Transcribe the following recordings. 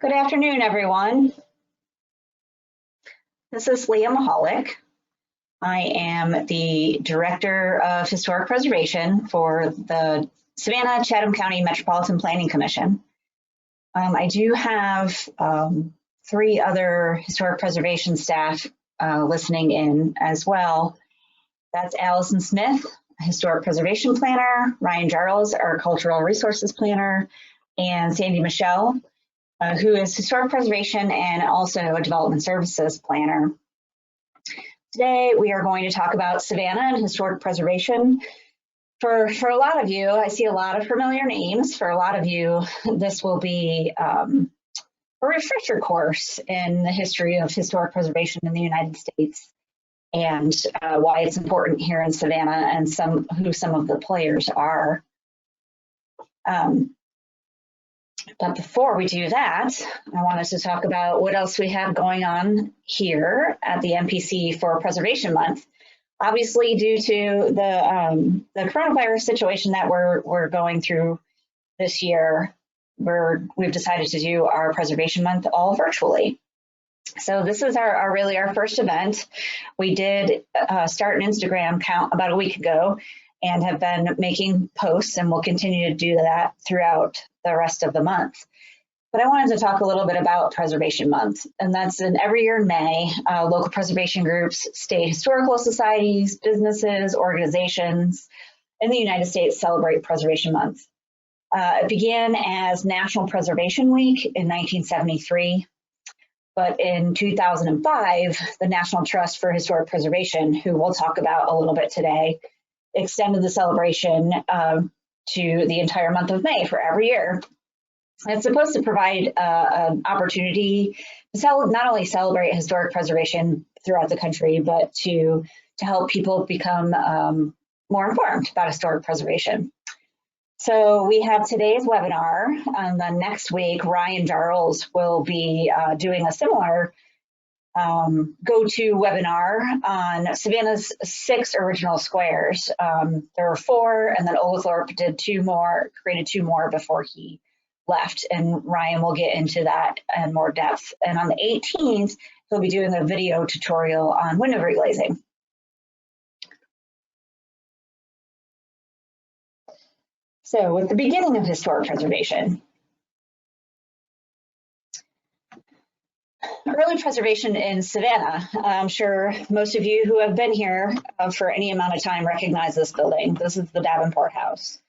Good afternoon, everyone. This is Leah Michalak. I am the Director of Historic Preservation for the Savannah Chatham County Metropolitan Planning Commission. I do have 3 other historic preservation staff listening in as well. That's Allison Smith, Historic Preservation Planner, Ryan Jarls, our Cultural Resources Planner, and Sandy Michelle, who is Historic Preservation and also a Development Services Planner. Today, we are going to talk about Savannah and historic preservation. For a lot of you, I see a lot of familiar names. For a lot of you, this will be a refresher course in the history of historic preservation in the United States and why it's important here in Savannah and who some of the players are. But before we do that, I wanted to talk about what else we have going on here at the MPC for Preservation Month. Obviously, due to the coronavirus situation that we're going through this year, we've decided to do our Preservation Month all virtually. So this is really our first event. We did start an Instagram account about a week ago and have been making posts, and we'll continue to do that throughout the rest of the month. But I wanted to talk a little bit about Preservation Month, and that's every year in May, local preservation groups, state historical societies, businesses, organizations in the United States celebrate Preservation Month. It began as National Preservation Week in 1973, but in 2005, the National Trust for Historic Preservation, who we'll talk about a little bit today, extended the celebration to the entire month of May for every year. It's supposed to provide an opportunity to not only celebrate historic preservation throughout the country, but to help people become more informed about historic preservation. So we have today's webinar, and then next week, Ryan Jarls will be doing a similar go-to webinar on Savannah's 6 original squares. There were 4, and then Oglethorpe did 2 more, created 2 more before he left, and Ryan will get into that in more depth. And on the 18th, he'll be doing a video tutorial on window reglazing. So with the beginning of historic preservation, early preservation in Savannah. I'm sure most of you who have been here for any amount of time recognize this building. This is the Davenport House.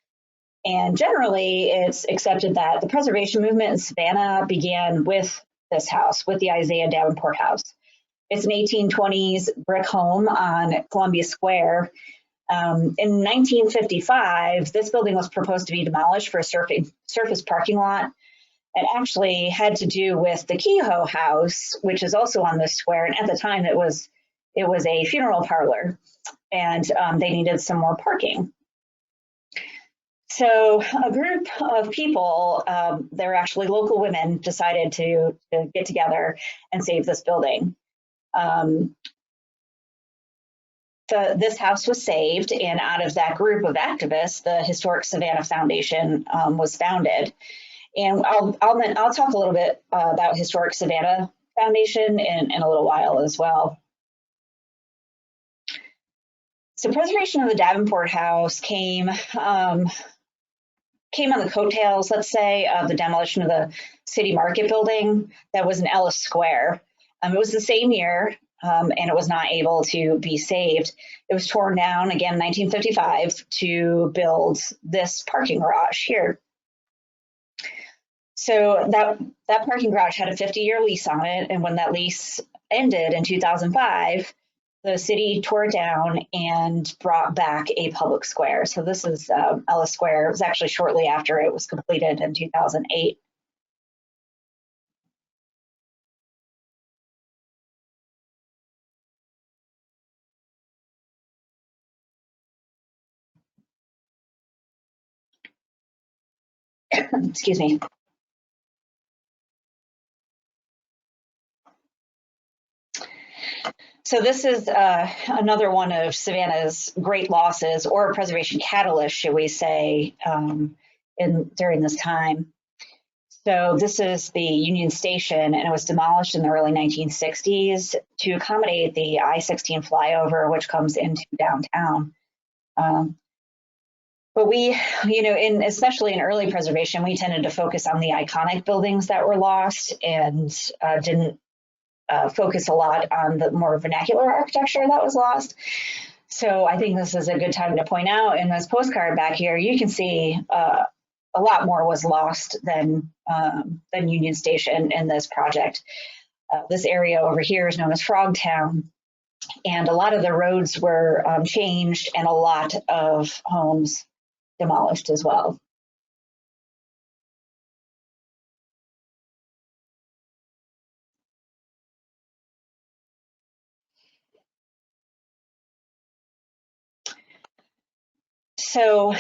And generally, it's accepted that the preservation movement in Savannah began with this house, with the Isaiah Davenport House. It's an 1820s brick home on Columbia Square. In 1955, this building was proposed to be demolished for a surface parking lot. It actually had to do with the Kehoe House, which is also on this square. And at the time, it was a funeral parlor, and they needed some more parking. So a group of people, they're actually local women, decided to get together and save this building. This house was saved, and out of that group of activists, the Historic Savannah Foundation was founded. And I'll talk a little bit about Historic Savannah Foundation in a little while as well. So preservation of the Davenport House came on the coattails, let's say, of the demolition of the City Market building that was in Ellis Square. It was the same year, and it was not able to be saved. It was torn down again in 1955 to build this parking garage here. So that parking garage had a 50-year lease on it, and when that lease ended in 2005, the city tore it down and brought back a public square. So this is Ellis Square. It was actually shortly after it was completed in 2008. Excuse me. So this is another one of Savannah's great losses, or preservation catalyst, should we say, during this time. So this is the Union Station, and it was demolished in the early 1960s to accommodate the I-16 flyover, which comes into downtown. But we, especially in early preservation, we tended to focus on the iconic buildings that were lost and didn't focus a lot on the more vernacular architecture that was lost. So I think this is a good time to point out in this postcard back here, you can see a lot more was lost than Union Station in this project. This area over here is known as Frogtown, and a lot of the roads were changed and a lot of homes demolished as well. So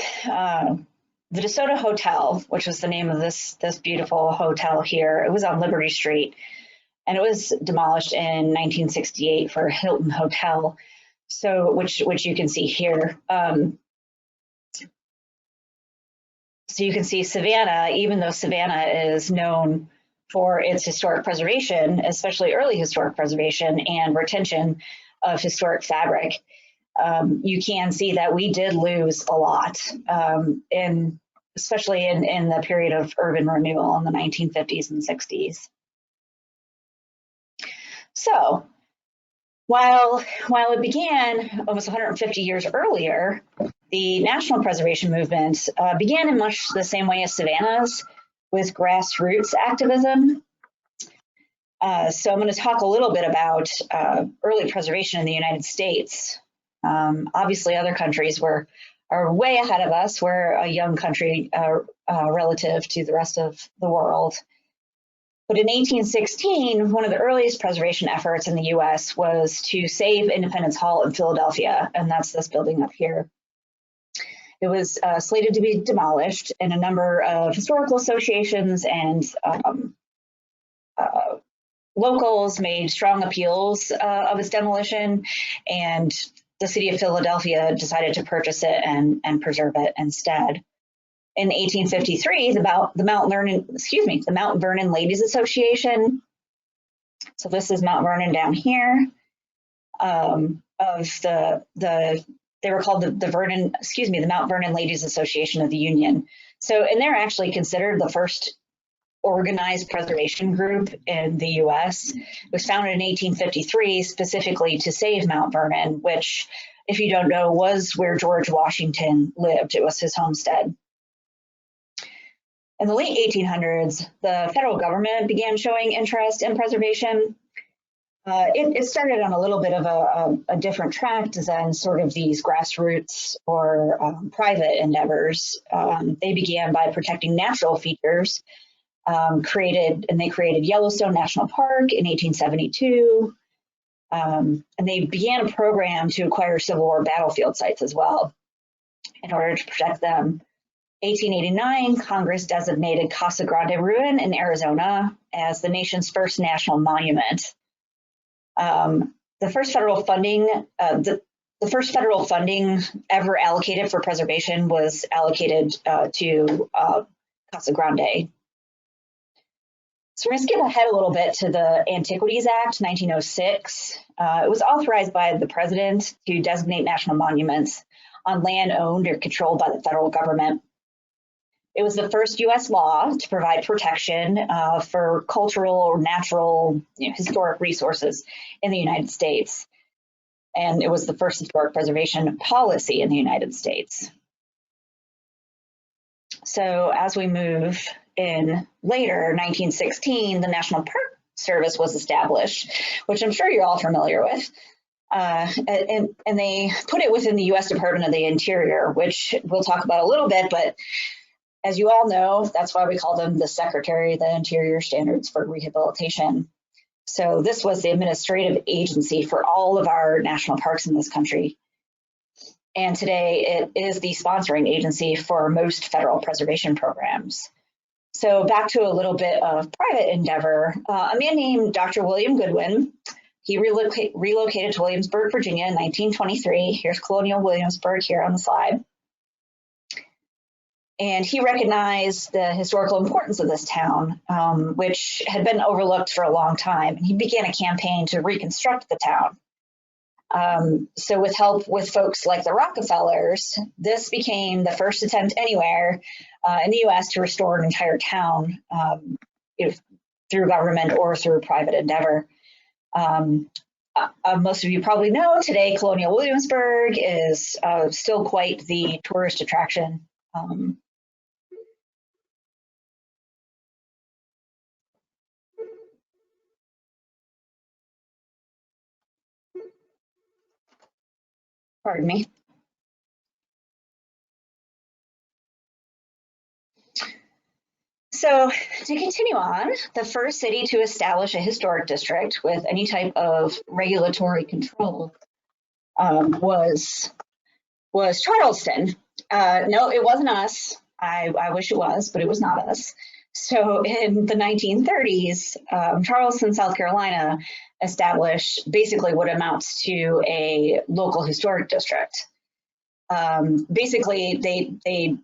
the DeSoto Hotel, which was the name of this beautiful hotel here, it was on Liberty Street, and it was demolished in 1968 for a Hilton Hotel. So which you can see here. So you can see Savannah, even though Savannah is known for its historic preservation, especially early historic preservation and retention of historic fabric, you can see that we did lose a lot, especially in the period of urban renewal in the 1950s and 60s. So while it began almost 150 years earlier, the national preservation movement began in much the same way as Savannah's, with grassroots activism. So I'm going to talk a little bit about early preservation in the United States. Obviously, other countries are way ahead of us. We're a young country relative to the rest of the world. But in 1816, one of the earliest preservation efforts in the US was to save Independence Hall in Philadelphia, and that's this building up here. It was slated to be demolished, and a number of historical associations and locals made strong appeals of its demolition, and the city of Philadelphia decided to purchase it and preserve it instead. In 1853, the Mount Vernon Ladies Association. So this is Mount Vernon down here. They were called the Mount Vernon Ladies Association of the Union. So, and they're actually considered the first organized preservation group in the U.S. It was founded in 1853 specifically to save Mount Vernon, which, if you don't know, was where George Washington lived. It was his homestead. In the late 1800s, the federal government began showing interest in preservation. It started on a little bit of a different track than sort of these grassroots or private endeavors. They began by protecting natural features, they created Yellowstone National Park in 1872, and they began a program to acquire Civil War battlefield sites as well in order to protect them. 1889, Congress designated Casa Grande Ruin in Arizona as the nation's first national monument. The first federal funding ever allocated for preservation was allocated to Casa Grande. So we're going to skip ahead a little bit to the Antiquities Act, 1906. It was authorized by the president to designate national monuments on land owned or controlled by the federal government. It was the first U.S. law to provide protection for cultural or natural, historic resources in the United States. And it was the first historic preservation policy in the United States. So as we move in later, 1916, the National Park Service was established, which I'm sure you're all familiar with. And they put it within the U.S. Department of the Interior, which we'll talk about a little bit, but as you all know, that's why we call them the Secretary of the Interior Standards for Rehabilitation. So this was the administrative agency for all of our national parks in this country. And today it is the sponsoring agency for most federal preservation programs. So back to a little bit of private endeavor, a man named Dr. William Goodwin, he relocated to Williamsburg, Virginia in 1923. Here's Colonial Williamsburg here on the slide. And he recognized the historical importance of this town, which had been overlooked for a long time. And he began a campaign to reconstruct the town. So with help with folks like the Rockefellers, this became the first attempt anywhere in the US to restore an entire town, through government or through private endeavor. Most of you probably know today Colonial Williamsburg is still quite the tourist attraction. Pardon me. So to continue on, the first city to establish a historic district with any type of regulatory control was Charleston. No, it wasn't us. I wish it was, but it was not us. So in the 1930s, Charleston, South Carolina established basically what amounts to a local historic district. Basically, they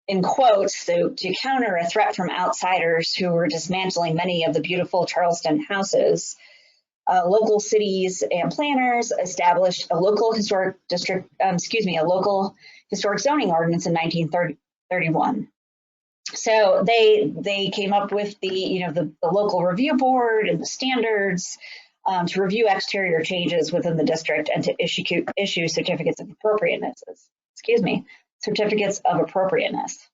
in quotes, so to counter a threat from outsiders who were dismantling many of the beautiful Charleston houses, local cities and planners established a local historic district, a local historic zoning ordinance in 1931. So they came up with the local review board and the standards to review exterior changes within the district and to issue certificates of appropriateness. Certificates of appropriateness.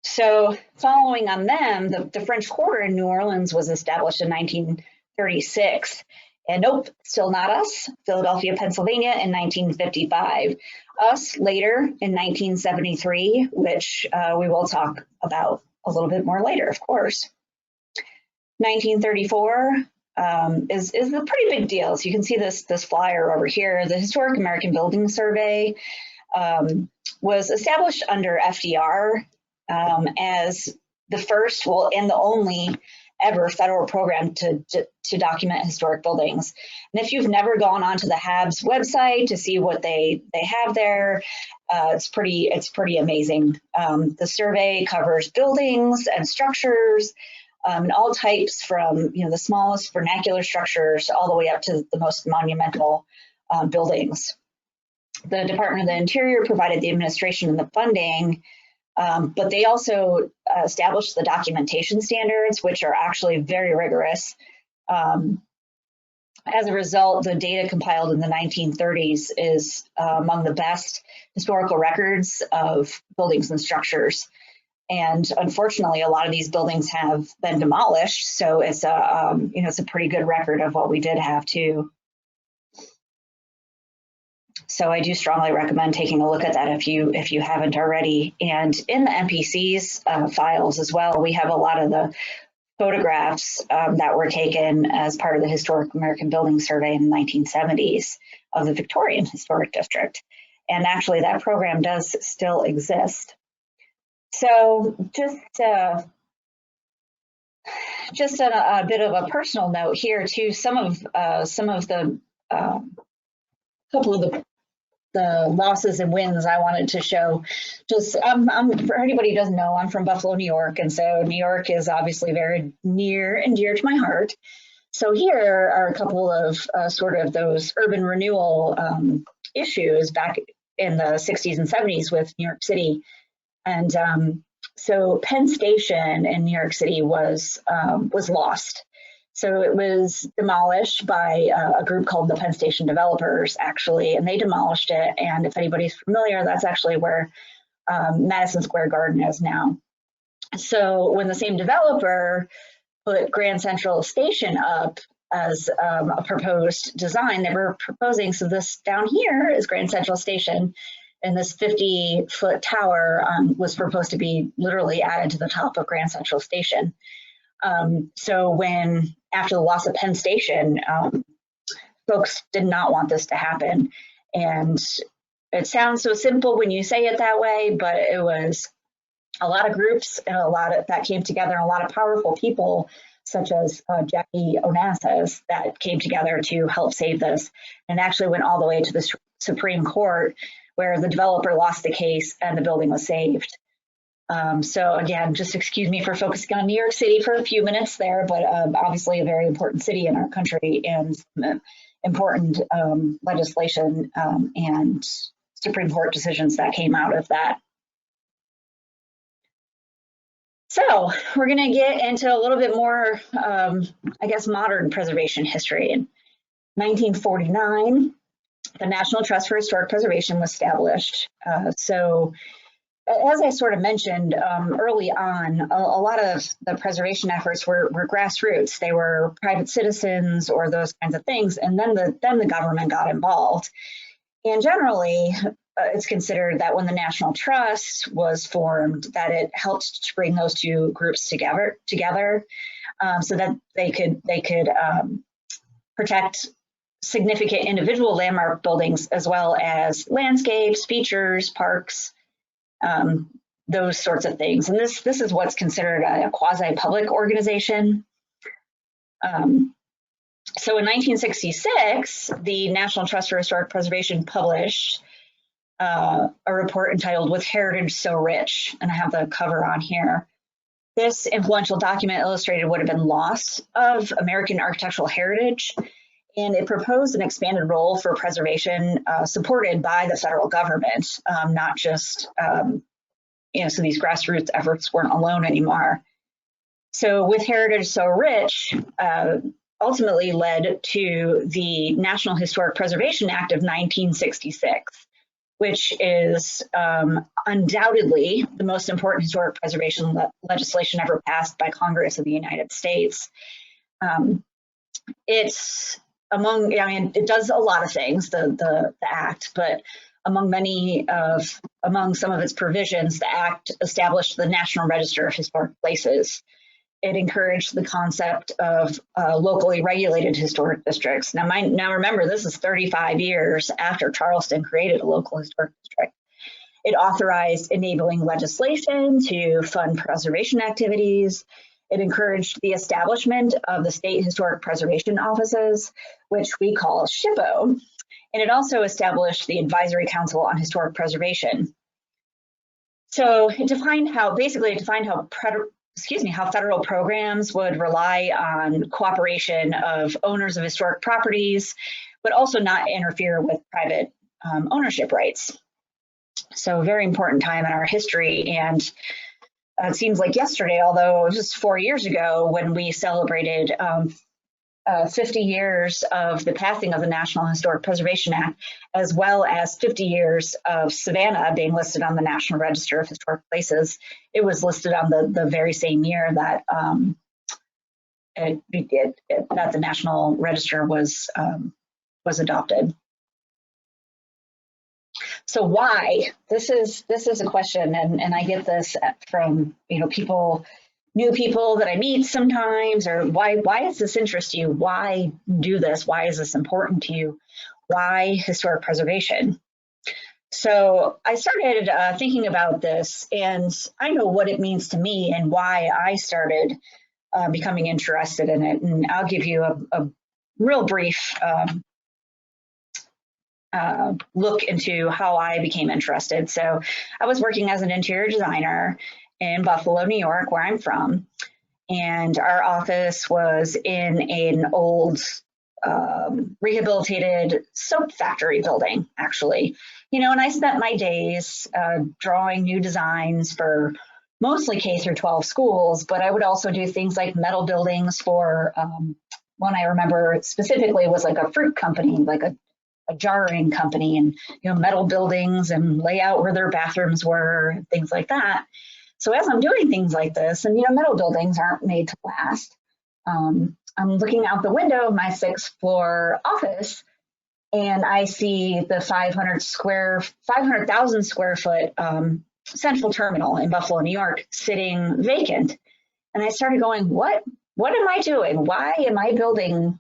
So following on them, the French Quarter in New Orleans was established in 1936. And nope, still not us, Philadelphia, Pennsylvania in 1955. Us later in 1973, which we will talk about a little bit more later, of course. 1934 is a pretty big deal. So you can see this flyer over here. The Historic American Building Survey was established under FDR as the first, and the only ever federal program to document historic buildings. And if you've never gone onto the HAB's website to see what they have there, it's pretty amazing. The survey covers buildings and structures and all types, from the smallest vernacular structures all the way up to the most monumental buildings. The Department of the Interior provided the administration and the funding, but they also established the documentation standards, which are actually very rigorous. As a result, the data compiled in the 1930s is among the best historical records of buildings and structures. And unfortunately, a lot of these buildings have been demolished, so it's it's a pretty good record of what we did have too. So I do strongly recommend taking a look at that if you haven't already. And in the MPC's files as well, we have a lot of the photographs that were taken as part of the Historic American Building Survey in the 1970s of the Victorian Historic District. And actually that program does still exist. So just a bit of a personal note here too. Some of the couple of the losses and wins I wanted to show. Just for anybody who doesn't know, I'm from Buffalo, New York, and so New York is obviously very near and dear to my heart. So here are a couple of sort of those urban renewal issues back in the 60s and 70s with New York City. And so Penn Station in New York City was lost. So it was demolished by a group called the Penn Station Developers, actually, and they demolished it. And if anybody's familiar, that's actually where Madison Square Garden is now. So when the same developer put Grand Central Station up as a proposed design, they were proposing, so this down here is Grand Central Station, and this 50-foot tower was proposed to be literally added to the top of Grand Central Station. So when, after the loss of Penn Station, folks did not want this to happen. And it sounds so simple when you say it that way, but it was a lot of groups and that came together, and a lot of powerful people, such as Jackie Onassis, that came together to help save this, and actually went all the way to the Supreme Court, where the developer lost the case and the building was saved. So again, just excuse me for focusing on New York City for a few minutes there, but obviously a very important city in our country, and important legislation and Supreme Court decisions that came out of that. So we're going to get into a little bit more, I guess, modern preservation history. In 1949, the National Trust for Historic Preservation was established. So as I sort of mentioned early on, a lot of the preservation efforts were grassroots. They were private citizens or those kinds of things, and then the government got involved. And generally, it's considered that when the National Trust was formed, that it helped to bring those two groups together so that they could protect significant individual landmark buildings as well as landscapes, features, parks, those sorts of things. And this is what's considered a quasi-public organization. So in 1966, the National Trust for Historic Preservation published a report entitled "With Heritage So Rich," and I have the cover on here. This influential document illustrated what had been lost of American architectural heritage, and it proposed an expanded role for preservation supported by the federal government, not just, so these grassroots efforts weren't alone anymore. So With Heritage So Rich ultimately led to the National Historic Preservation Act of 1966, which is undoubtedly the most important historic preservation legislation ever passed by Congress of the United States. It's among, it does a lot of things, the act, but among some of its provisions, the act established the National Register of Historic Places. It encouraged the concept of locally regulated historic districts. Now remember, this is 35 years after Charleston created a local historic district. It authorized enabling legislation to fund preservation activities. It encouraged the establishment of the state historic preservation offices, which we call SHPO. And it also established the Advisory Council on Historic Preservation. So it defined how federal programs would rely on cooperation of owners of historic properties, but also not interfere with private ownership rights. So a very important time in our history, and it seems like yesterday, although it was just 4 years ago when we celebrated 50 years of the passing of the National Historic Preservation Act, as well as 50 years of Savannah being listed on the National Register of Historic Places. It was listed on the very same year that that the National Register was adopted. So why? This is a question, and I get this from new people that I meet sometimes, or why does this interest you? Why do this? Why is this important to you? Why historic preservation? So I started thinking about this, and I know what it means to me and why I started becoming interested in it. And I'll give you a real brief look into how I became interested. So I was working as an interior designer in Buffalo, New York, where I'm from. And our office was in an old rehabilitated soap factory building, actually. And I spent my days drawing new designs for mostly K through 12 schools, but I would also do things like metal buildings for, one I remember specifically was like a fruit company, like a jarring company, and metal buildings and lay out where their bathrooms were, things like that. So as I'm doing things like this, and metal buildings aren't made to last, I'm looking out the window of my 6th floor office, and I see the 500,000 square foot central terminal in Buffalo, New York, sitting vacant. And I started going, what am I doing? Why am I doing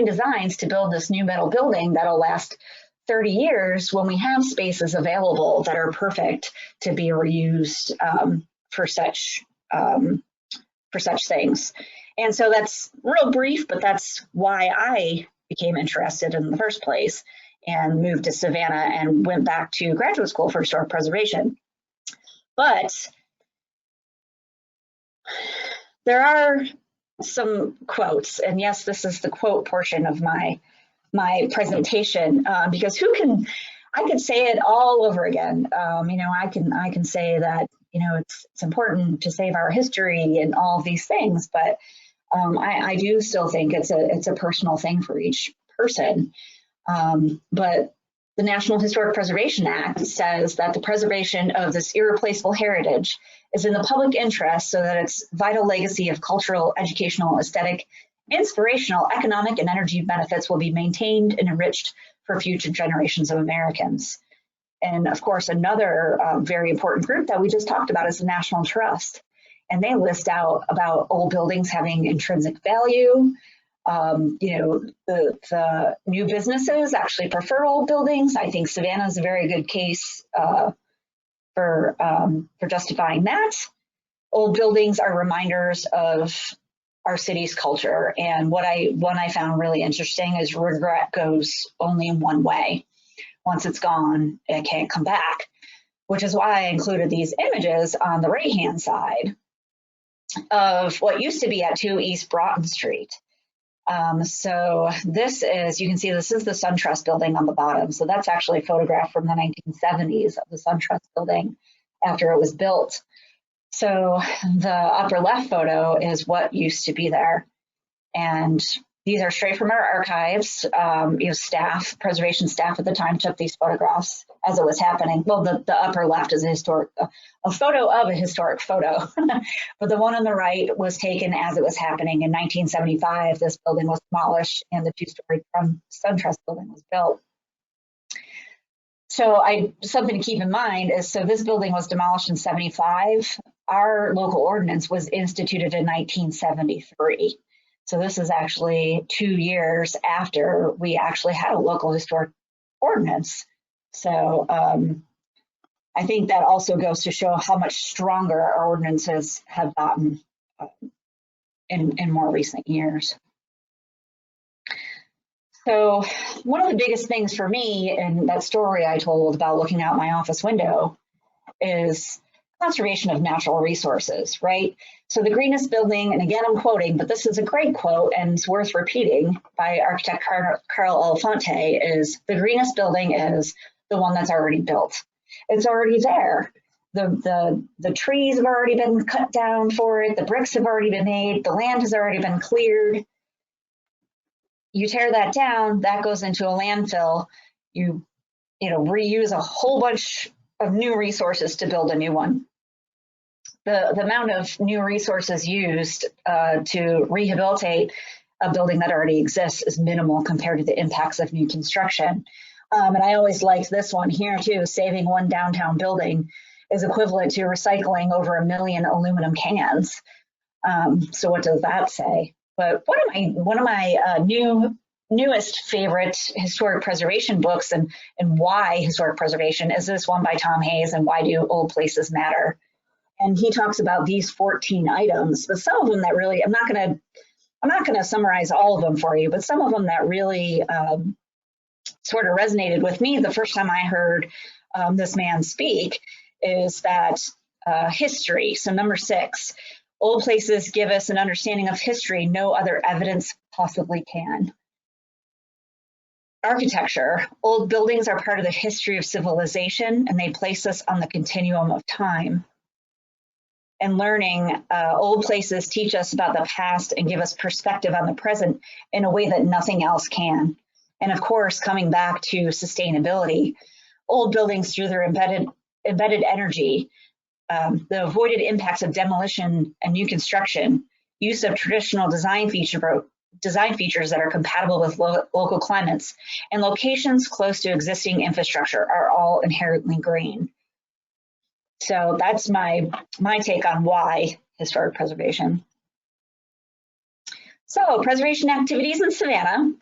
designs to build this new metal building that'll last 30 years when we have spaces available that are perfect to be reused for such things? And so that's real brief, but that's why I became interested in the first place. and moved to Savannah and went back to graduate school for historic preservation. But there are some quotes, and yes, this is the quote portion of my presentation, because I could say it all over again. I can say that, it's important to save our history and all of these things, but I do still think it's a personal thing for each person. But the National Historic Preservation Act says that the preservation of this irreplaceable heritage is in the public interest so that its vital legacy of cultural, educational, aesthetic, inspirational, economic, and energy benefits will be maintained and enriched for future generations of Americans. And of course, another very important group that we just talked about is the National Trust. And they list out about old buildings having intrinsic value. The new businesses actually prefer old buildings. I think Savannah is a very good case for justifying that. Old buildings are reminders of our city's culture. And one I found really interesting is regret goes only in one way. Once it's gone, it can't come back, which is why I included these images on the right-hand side of what used to be at 2 East Broughton Street. So this is, you can see this is the SunTrust building on the bottom. So that's actually a photograph from the 1970s of the SunTrust building after it was built. So the upper left photo is what used to be there. And these are straight from our archives. Staff, preservation staff at the time took these photographs as it was happening. Well, the upper left is a photo of a historic photo, but the one on the right was taken as it was happening. In 1975, this building was demolished and the two-story SunTrust building was built. So something to keep in mind is, so this building was demolished in 75. Our local ordinance was instituted in 1973. So this is actually 2 years after we actually had a local historic ordinance. So I think that also goes to show how much stronger our ordinances have gotten in more recent years. So one of the biggest things for me in that story I told about looking out my office window is conservation of natural resources, right? So the greenest building, and again, I'm quoting, but this is a great quote and it's worth repeating by architect Carl Elefante, is the greenest building is the one that's already built. It's already there. The trees have already been cut down for it. The bricks have already been made. The land has already been cleared. You tear that down, that goes into a landfill. You reuse a whole bunch of new resources to build a new one. The amount of new resources used to rehabilitate a building that already exists is minimal compared to the impacts of new construction. And I always liked this one here too. Saving one downtown building is equivalent to recycling over 1 million aluminum cans. So what does that say? But one of my newest favorite historic preservation books and why historic preservation is this one by Tom Hayes, and Why Do Old Places Matter? And he talks about these 14 items, but some of them that really, I'm not gonna summarize all of them for you, but some of them that really sort of resonated with me the first time I heard this man speak is that history. So number 6, old places give us an understanding of history no other evidence possibly can. Architecture. Old buildings are part of the history of civilization and they place us on the continuum of time. And learning, old places teach us about the past and give us perspective on the present in a way that nothing else can. And of course, coming back to sustainability, old buildings through their embedded energy, the avoided impacts of demolition and new construction, use of traditional design features that are compatible with local climates, and locations close to existing infrastructure are all inherently green. So that's my take on why historic preservation. So preservation activities in Savannah.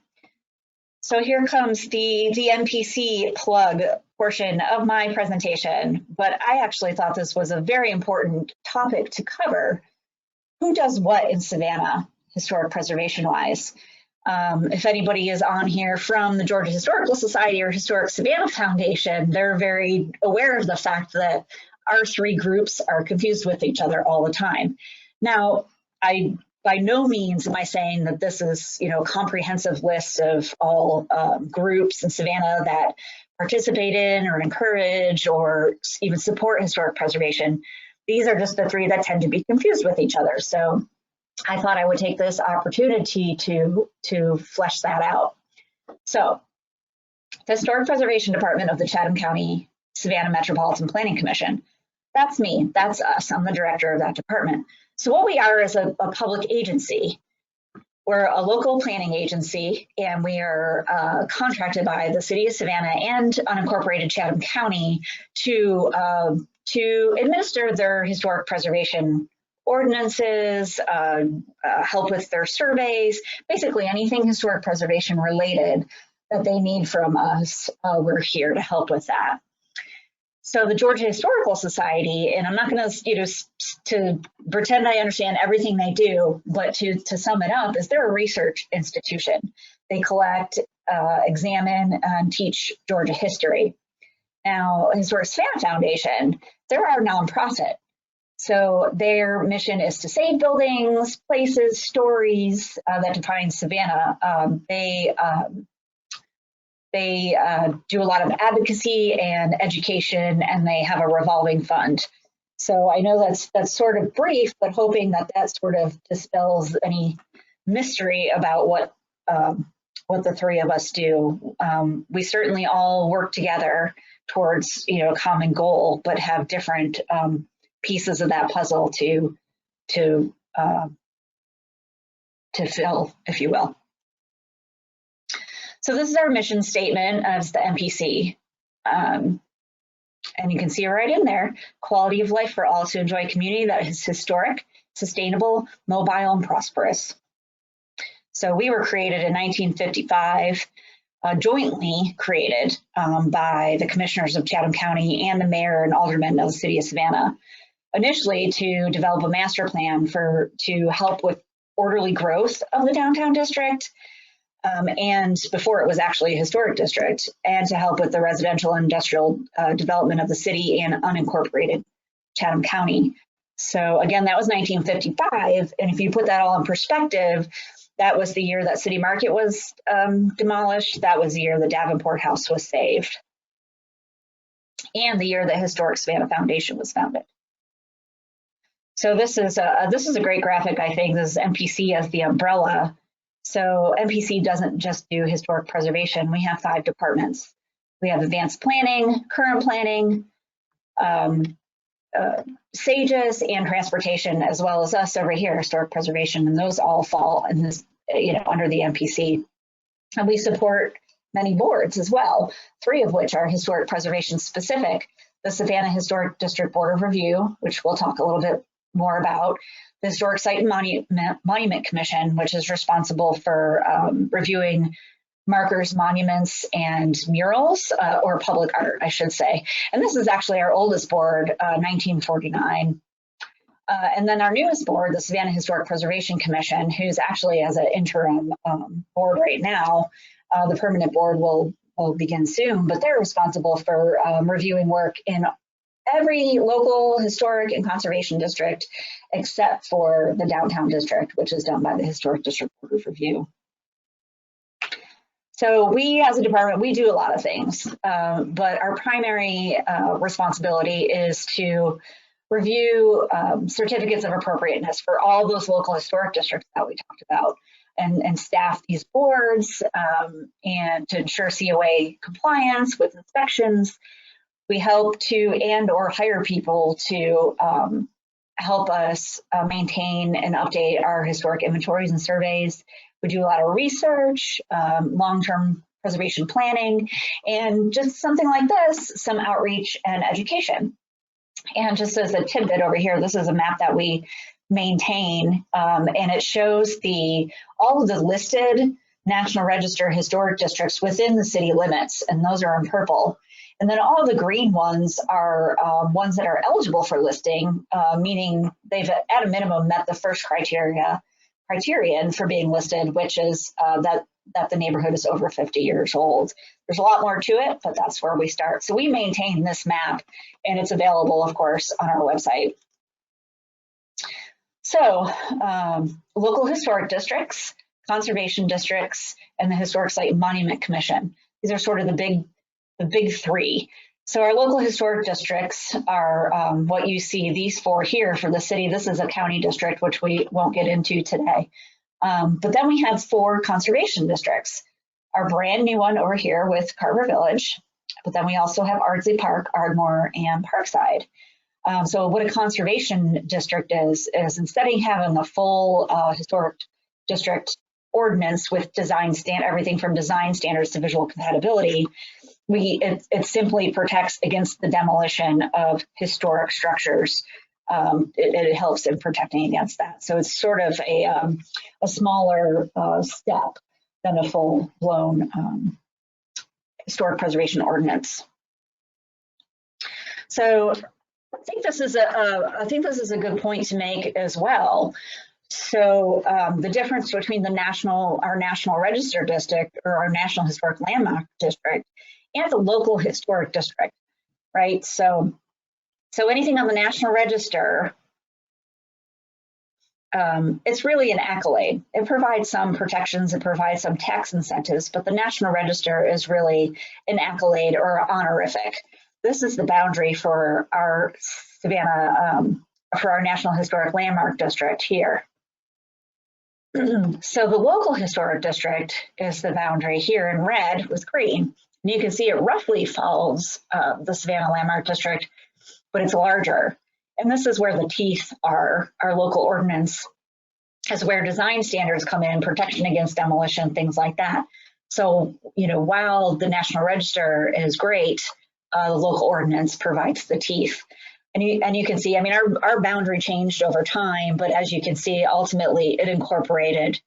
So here comes the MPC plug portion of my presentation, but I actually thought this was a very important topic to cover. Who does what in Savannah, historic preservation wise? If anybody is on here from the Georgia Historical Society or Historic Savannah Foundation, they're very aware of the fact that our three groups are confused with each other all the time. Now, by no means am I saying that this is, a comprehensive list of all groups in Savannah that participate in or encourage or even support historic preservation. These are just the three that tend to be confused with each other. So I thought I would take this opportunity to flesh that out. So the Historic Preservation Department of the Chatham County Savannah Metropolitan Planning Commission. That's me, that's us, I'm the director of that department. So what we are is a public agency. We're a local planning agency, and we are contracted by the city of Savannah and unincorporated Chatham County to administer their historic preservation ordinances, help with their surveys, basically anything historic preservation related that they need from us. We're here to help with that. So the Georgia Historical Society, and I'm not going to pretend I understand everything they do, but to sum it up, is they're a research institution. They collect, examine, and teach Georgia history. Now, Historic Savannah Foundation, they're our nonprofit. So their mission is to save buildings, places, stories that define Savannah. They do a lot of advocacy and education, and they have a revolving fund. So I know that's sort of brief, but hoping that sort of dispels any mystery about what the three of us do. We certainly all work together towards a common goal, but have different pieces of that puzzle to fill, if you will. So this is our mission statement as the MPC. And you can see right in there, quality of life for all to enjoy a community that is historic, sustainable, mobile, and prosperous. So we were created in 1955, jointly created by the commissioners of Chatham County and the mayor and aldermen of the city of Savannah, initially to develop a master plan to help with orderly growth of the downtown district, and before it was actually a historic district, and to help with the residential and industrial development of the city and unincorporated Chatham County. So again, that was 1955, and if you put that all in perspective, that was the year that City Market was demolished, that was the year the Davenport House was saved, and the year the Historic Savannah Foundation was founded. So this is a great graphic, I think. This is MPC as the umbrella. So MPC doesn't just do historic preservation. We have 5 departments. We have advanced planning, current planning, SAGES, and transportation, as well as us over here, historic preservation, and those all fall in this, under the MPC. And we support many boards as well, 3 of which are historic preservation specific. The Savannah Historic District Board of Review, which we'll talk a little bit more about, the Historic Site and Monument Commission, which is responsible for reviewing markers, monuments, and murals, or public art, I should say. And this is actually our oldest board, 1949. And then our newest board, the Savannah Historic Preservation Commission, who's actually as an interim board right now. The permanent board will begin soon, but they're responsible for reviewing work in every local historic and conservation district except for the downtown district, which is done by the Historic District Board of Review. So we as a department, we do a lot of things, but our primary responsibility is to review certificates of appropriateness for all those local historic districts that we talked about, and staff these boards and to ensure COA compliance with inspections. We help to and or hire people to help us maintain and update our historic inventories and surveys. We do a lot of research, long-term preservation planning, and just something like this, some outreach and education. And just as a tidbit over here, this is a map that we maintain, and it shows all of the listed National Register historic districts within the city limits, and those are in purple. And then all of the green ones are ones that are eligible for listing, meaning they've at a minimum met the first criteria, criterion for being listed, which is that the neighborhood is over 50 years old. There's a lot more to it, but that's where we start. So we maintain this map, and it's available, of course, on our website. So local historic districts, conservation districts, and the Historic Site Monument Commission. These are sort of the big three. So our local historic districts are what you see, these four here for the city. This is a county district, which we won't get into today. But then we have four conservation districts. Our brand new one over here with Carver Village, but then we also have Ardsley Park, Ardmore, and Parkside. So what a conservation district is instead of having a full historic district ordinance with everything from design standards to visual compatibility, it simply protects against the demolition of historic structures. It helps in protecting against that. So it's sort of a smaller step than a full-blown historic preservation ordinance. So I think this is a good point to make as well. So the difference between our National Register district or our National Historic Landmark district and the local historic district, right? So anything on the National Register, it's really an accolade. It provides some protections, it provides some tax incentives, but the National Register is really an accolade or honorific. This is the boundary for our Savannah, for our National Historic Landmark District here. So the local historic district is the boundary here in red with green. And you can see it roughly follows the Savannah Landmark District, but it's larger. And this is where the teeth are. Our local ordinance is where design standards come in, protection against demolition, things like that. So, while the National Register is great, the local ordinance provides the teeth. And you can see, our boundary changed over time, but as you can see, ultimately it incorporated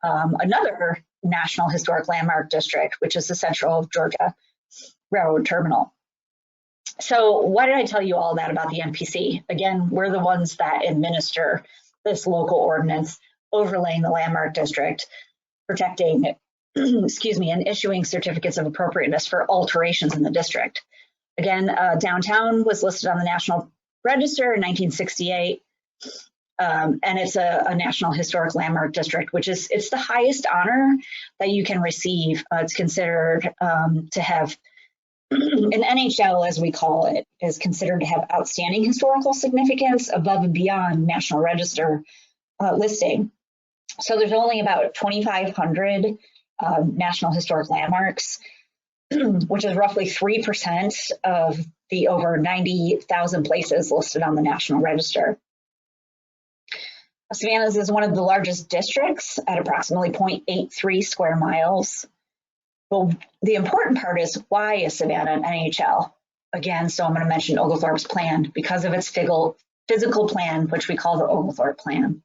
another National Historic Landmark District, which is the Central Georgia Railroad Terminal. So why did I tell you all that about the MPC? Again, we're the ones that administer this local ordinance, overlaying the landmark district, protecting, and issuing certificates of appropriateness for alterations in the district. Again, downtown was listed on the National Register in 1968, and it's a National Historic Landmark District, it's the highest honor that you can receive. It's considered to have, an NHL, as we call it, is considered to have outstanding historical significance above and beyond National Register listing. So there's only about 2,500 National Historic Landmarks, which is roughly 3% of the over 90,000 places listed on the National Register. Savannah's is one of the largest districts at approximately 0.83 square miles. Well, the important part is, why is Savannah an NHL? Again, so I'm going to mention Oglethorpe's plan because of its physical plan, which we call the Oglethorpe Plan.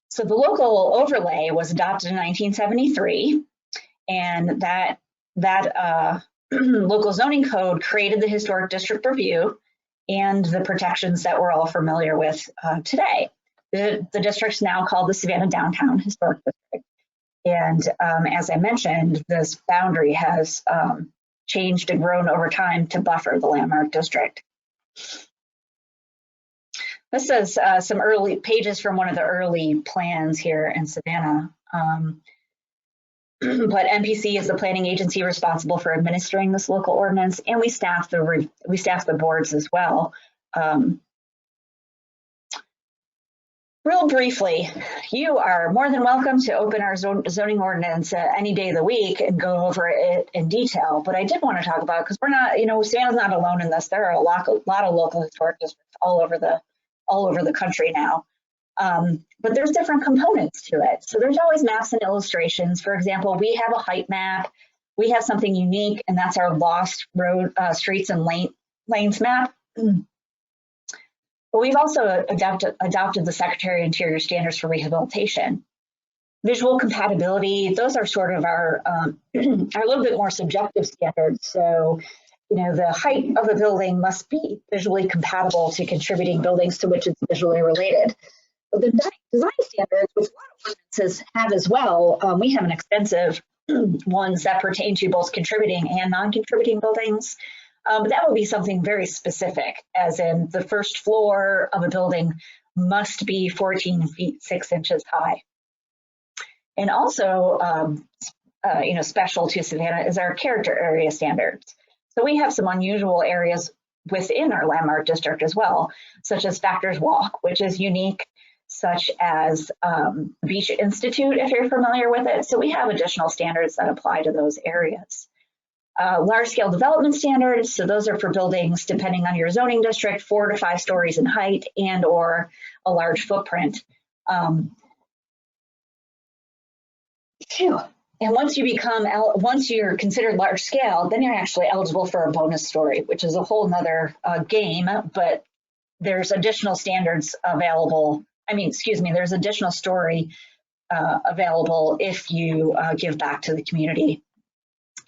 So the local overlay was adopted in 1973, and that local zoning code created the historic district review and the protections that we're all familiar with today. The district's now called the Savannah Downtown Historic District. And as I mentioned, this boundary has changed and grown over time to buffer the landmark district. This is some early pages from one of the early plans here in Savannah. But MPC is the planning agency responsible for administering this local ordinance, and we staff the boards as well. Real briefly, you are more than welcome to open our zoning ordinance any day of the week and go over it in detail. But I did want to talk about, because we're not, Savannah's not alone in this. There are a lot of local historic districts all over the country now. But there's different components to it. So there's always maps and illustrations. For example, we have a height map. We have something unique, and that's our lost road, streets and lanes map. But we've also adopted the Secretary of Interior standards for rehabilitation. Visual compatibility, those are sort of our a little bit more subjective standards. So, the height of a building must be visually compatible to contributing buildings to which it's visually related. the design standards, which a lot of ordinances have as well, we have an extensive ones that pertain to both contributing and non-contributing buildings. But that would be something very specific, as in the first floor of a building must be 14 feet 6 inches high. And also, special to Savannah is our character area standards. So we have some unusual areas within our landmark district as well, such as Factors Walk, which is unique, such as Beach Institute, if you're familiar with it. So we have additional standards that apply to those areas. Large scale development standards, so those are for buildings, depending on your zoning district, 4 to 5 stories in height and or a large footprint. And once you're considered large scale, then you're actually eligible for a bonus story, which is a whole nother game, but there's additional standards available. There's additional story available if you give back to the community.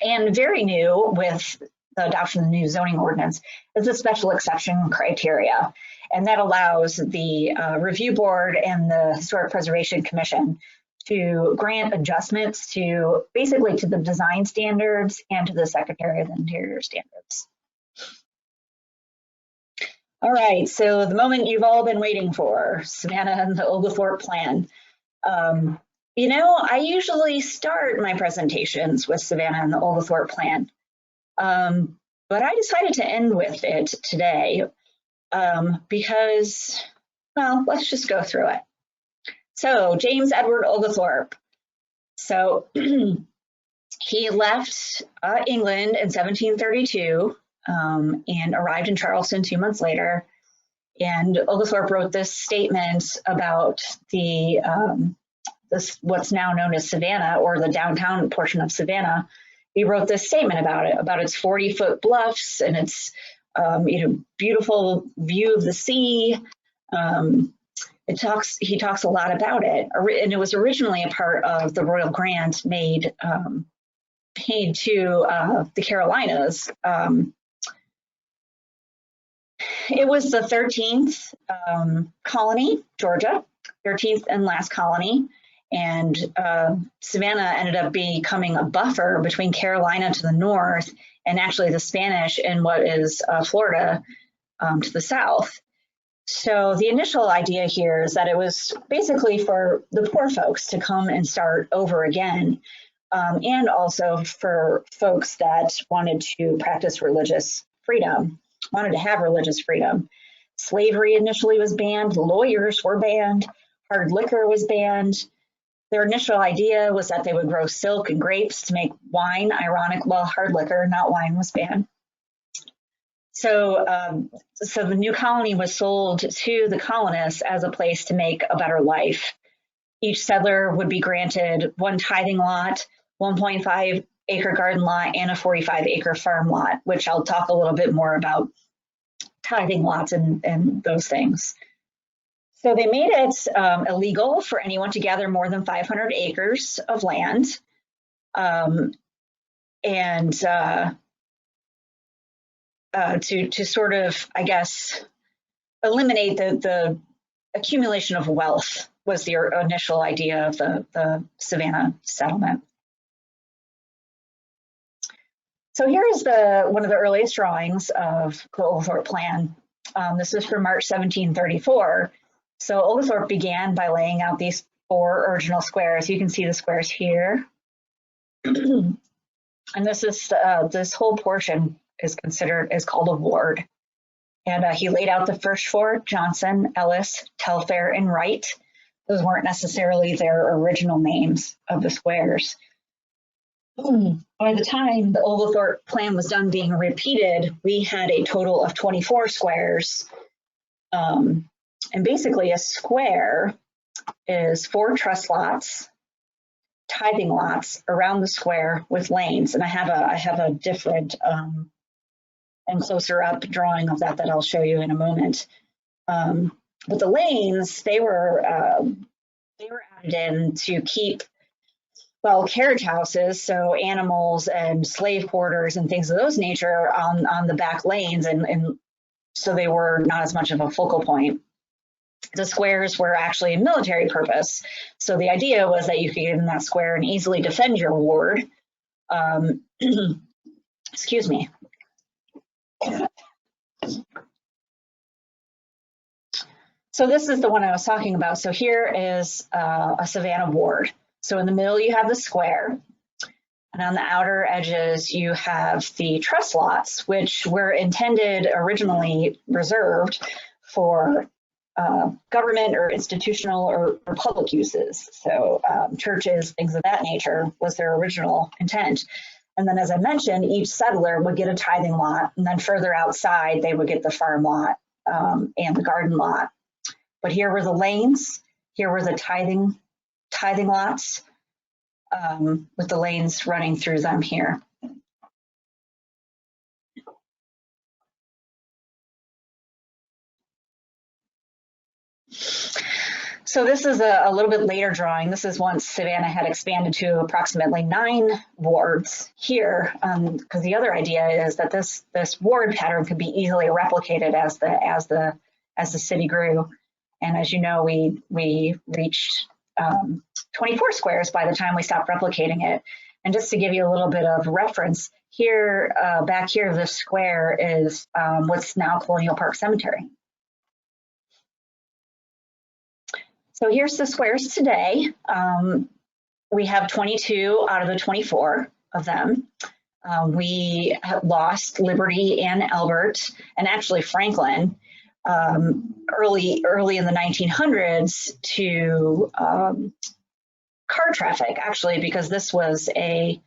And very new with the adoption of the new zoning ordinance is the special exception criteria. And that allows the review board and the Historic Preservation Commission to grant adjustments to basically to the design standards and to the Secretary of the Interior standards. All right, so the moment you've all been waiting for, Savannah and the Oglethorpe plan. I usually start my presentations with Savannah and the Oglethorpe plan, but I decided to end with it today because, well, let's just go through it. So James Edward Oglethorpe. So he left England in 1732 and arrived in Charleston 2 months later. And Oglethorpe wrote this statement about the what's now known as Savannah, or the downtown portion of Savannah. He wrote this statement about it, about its 40-foot bluffs and its beautiful view of the sea. He talks a lot about it, and it was originally a part of the royal grant paid to the Carolinas. It was the 13th colony, Georgia, 13th and last colony, and Savannah ended up becoming a buffer between Carolina to the north and actually the Spanish and what is Florida to the south. So the initial idea here is that it was basically for the poor folks to come and start over again, and also for folks that wanted to practice religious freedom, wanted to have religious freedom. Slavery initially was banned, lawyers were banned, hard liquor was banned. Their initial idea was that they would grow silk and grapes to make wine. Ironic, well, hard liquor, not wine, was banned. So the new colony was sold to the colonists as a place to make a better life. Each settler would be granted one tithing lot, 1.5 acre garden lot, and a 45 acre farm lot, which I'll talk a little bit more about tithing lots and those things. So they made it illegal for anyone to gather more than 500 acres of land. To sort of, I guess, eliminate the accumulation of wealth was the initial idea of the Savannah settlement. So here is one of the earliest drawings of the Oglethorpe plan. This is from March 1734. So Oglethorpe began by laying out these 4 original squares. You can see the squares here. And this is this whole portion is called a ward. And he laid out the first 4, Johnson, Ellis, Telfair, and Wright. Those weren't necessarily their original names of the squares. By the time the Oglethorpe plan was done being repeated, we had a total of 24 squares. And basically a square is 4 truss lots, tithing lots around the square with lanes. And I have a different and closer up drawing of that I'll show you in a moment. But the lanes, they were added in to keep, well, carriage houses, so animals and slave quarters and things of those nature on the back lanes, and so they were not as much of a focal point. The squares were actually a military purpose. So the idea was that you could get in that square and easily defend your ward. Excuse me. So this is the one I was talking about. So here is a Savannah ward. So in the middle you have the square, and on the outer edges you have the truss lots, which were intended originally reserved for government or institutional or public uses. So churches, things of that nature was their original intent. And then, as I mentioned, each settler would get a tithing lot, and then further outside they would get the farm lot and the garden lot. But here were the lanes, here were the tithing lots with the lanes running through them here. So this is a little bit later drawing. This is once Savannah had expanded to approximately 9 wards here, because the other idea is that this ward pattern could be easily replicated as the city grew. And as you know, we reached 24 squares by the time we stopped replicating it. And just to give you a little bit of reference, here, back here, this square is what's now Colonial Park Cemetery. So here's the squares today. We have 22 out of the 24 of them. We lost Liberty and Albert, and actually Franklin, early in the 1900s to car traffic, actually, because this was a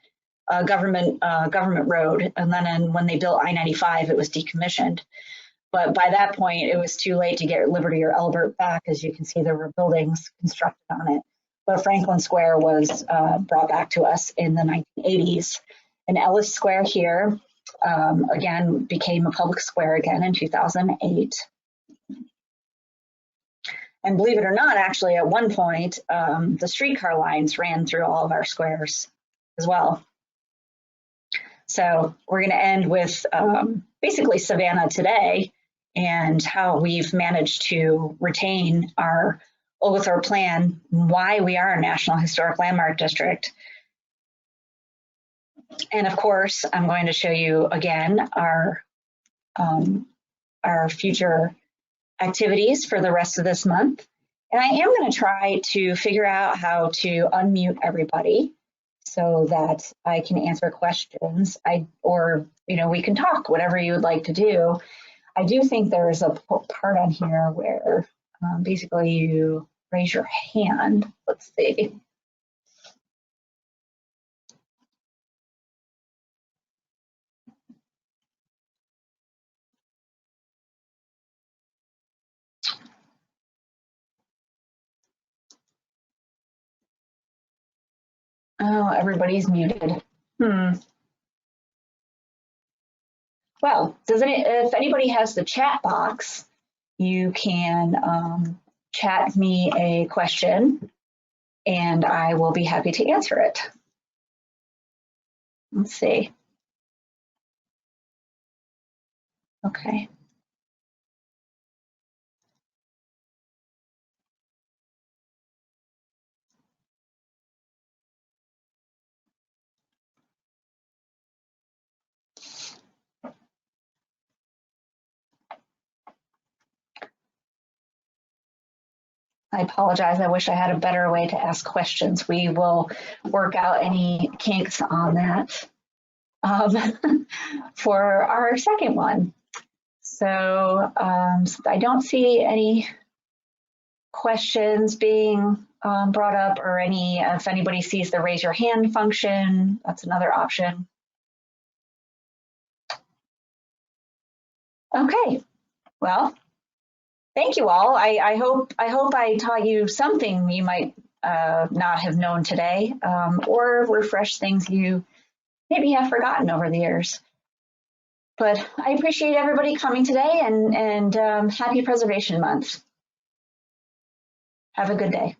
government road. And then when they built I-95, it was decommissioned. But by that point, it was too late to get Liberty or Albert back. As you can see, there were buildings constructed on it. But Franklin Square was brought back to us in the 1980s. And Ellis Square here, again, became a public square again in 2008. And believe it or not, actually, at one point, the streetcar lines ran through all of our squares as well. So we're going to end with basically Savannah today and how we've managed to retain our Oglethorpe plan, why we are a National Historic Landmark District. And of course, I'm going to show you again our future activities for the rest of this month. And I am going to try to figure out how to unmute everybody so that I can answer questions, or we can talk, whatever you would like to do. I do think there's a part on here where basically you raise your hand. Let's see. Oh, everybody's muted. Well, if anybody has the chat box, you can chat me a question and I will be happy to answer it. Let's see. Okay. I apologize. I wish I had a better way to ask questions. We will work out any kinks on that for our second one. So I don't see any questions being brought up, or if anybody sees the raise your hand function, that's another option. Okay, well, thank you all. I hope I taught you something you might not have known today, or refresh things you maybe have forgotten over the years. But I appreciate everybody coming today, and happy Preservation Month. Have a good day.